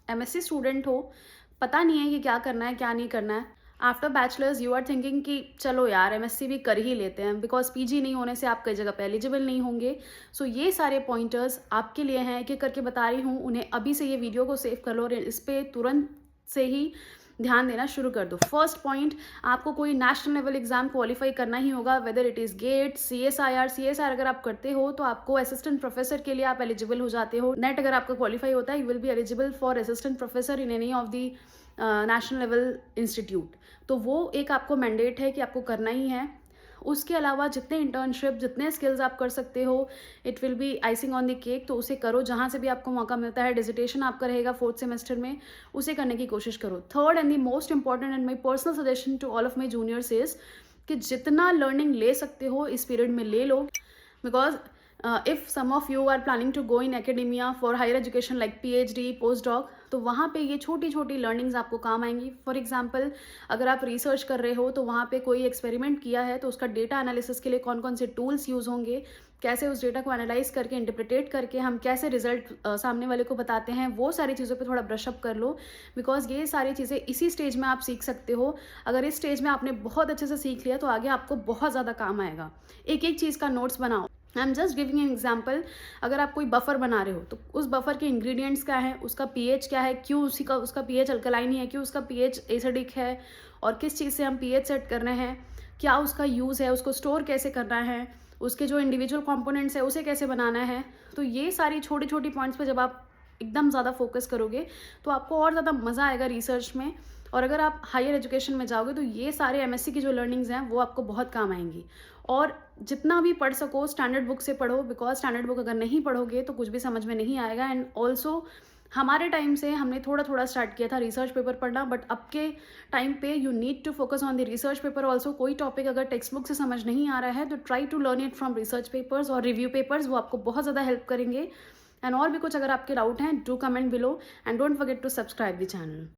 MSc student हो, पता नहीं है कि क्या करना है, क्या नहीं करना है। After bachelors you are thinking कि चलो यार एमएससी भी कर ही लेते हैं, बिकॉज़ पीजी नहीं होने से आप कई जगह पे एलिजिबल नहीं होंगे। सो ये सारे पॉइंटर्स आपके लिए हैं, एक-एक करके बता रही हूँ, उन्हें अभी से ये वीडियो को सेव कर लो और इस पे तुरंत से ही ध्यान देना शुरू कर दो। फर्स्ट पॉइंट, आपको कोई नेशनल लेवल एग्जाम क्वालिफाई करना ही होगा, whether it is gate, CSIR अगर आप करते हो तो आपको असिस्टेंट प्रोफेसर के लिए आप एलिजिबल हो जाते हो। नेट अगर आपका क्वालिफाई होता है, you will be eligible for assistant professor in any of the national level institute. तो वो एक आपको मैंडेट है कि आपको करना ही है। उसके अलावा जितने इंटर्नशिप, जितने स्किल्स आप कर सकते हो, it will be icing on the cake, तो उसे करो जहाँ से भी आपको मौका मिलता है। डिजिटेशन आपका रहेगा 4th सेमेस्टर में, उसे करने की कोशिश करो। Third and the most important and my personal suggestion to all of my juniors is कि जितना लर्निंग ले सकते हो इस पीरियड में ले लो, because if some of you are planning to go in academia for higher education like PhD, postdoc, तो वहाँ पे ये छोटी छोटी लर्निंग्स आपको काम आएंगी। फॉर एग्जाम्पल, अगर आप रिसर्च कर रहे हो तो वहाँ पे कोई एक्सपेरिमेंट किया है तो उसका डेटा एनालिसिस के लिए कौन कौन से टूल्स यूज़ होंगे, कैसे उस डेटा को एनालाइज करके इंटरप्रिटेट करके हम कैसे रिजल्ट सामने वाले को बताते हैं, वो सारी चीज़ों पे थोड़ा ब्रशअप कर लो। बिकॉज ये सारी चीज़ें इसी स्टेज में आप सीख सकते हो। अगर इस स्टेज में आपने बहुत अच्छे से सीख लिया तो आगे आपको बहुत ज़्यादा काम आएगा। एक एक चीज़ का नोट्स बनाओ। I am just giving an example. अगर आप कोई बफर बना रहे हो तो उस बफर के इंग्रेडिएंट्स क्या है, उसका पीएच क्या है, क्यों उसका पीएच अल्कलाइन है, क्यों उसका पीएच एसिडिक है, और किस चीज़ से हम पीएच सेट कर रहे हैं, क्या उसका यूज़ है, उसको स्टोर कैसे करना है, उसके जो इंडिविजुअल कंपोनेंट्स है उसे कैसे बनाना है। तो ये सारी छोटी छोटी पॉइंट्स पे जब आप एकदम ज़्यादा फोकस करोगे तो आपको और ज़्यादा मज़ा आएगा रिसर्च में। और अगर आप हायर एजुकेशन में जाओगे तो ये सारे एमएससी की जो लर्निंग्स हैं वो आपको बहुत काम आएंगी। और जितना भी पढ़ सको स्टैंडर्ड बुक से पढ़ो, बिकॉज स्टैंडर्ड बुक अगर नहीं पढ़ोगे तो कुछ भी समझ में नहीं आएगा। एंड ऑल्सो हमारे टाइम से हमने थोड़ा थोड़ा स्टार्ट किया था रिसर्च पेपर पढ़ना, बट अब के टाइम पे you need to focus on the research paper also. कोई टॉपिक अगर टेक्स्ट बुक से समझ नहीं आ रहा है तो try to learn it from research papers और रिव्यू पेपर्स, वो आपको बहुत ज़्यादा हेल्प करेंगे। एंड और भी कुछ अगर आपके डाउट हैं, do comment below and don't forget to subscribe the channel.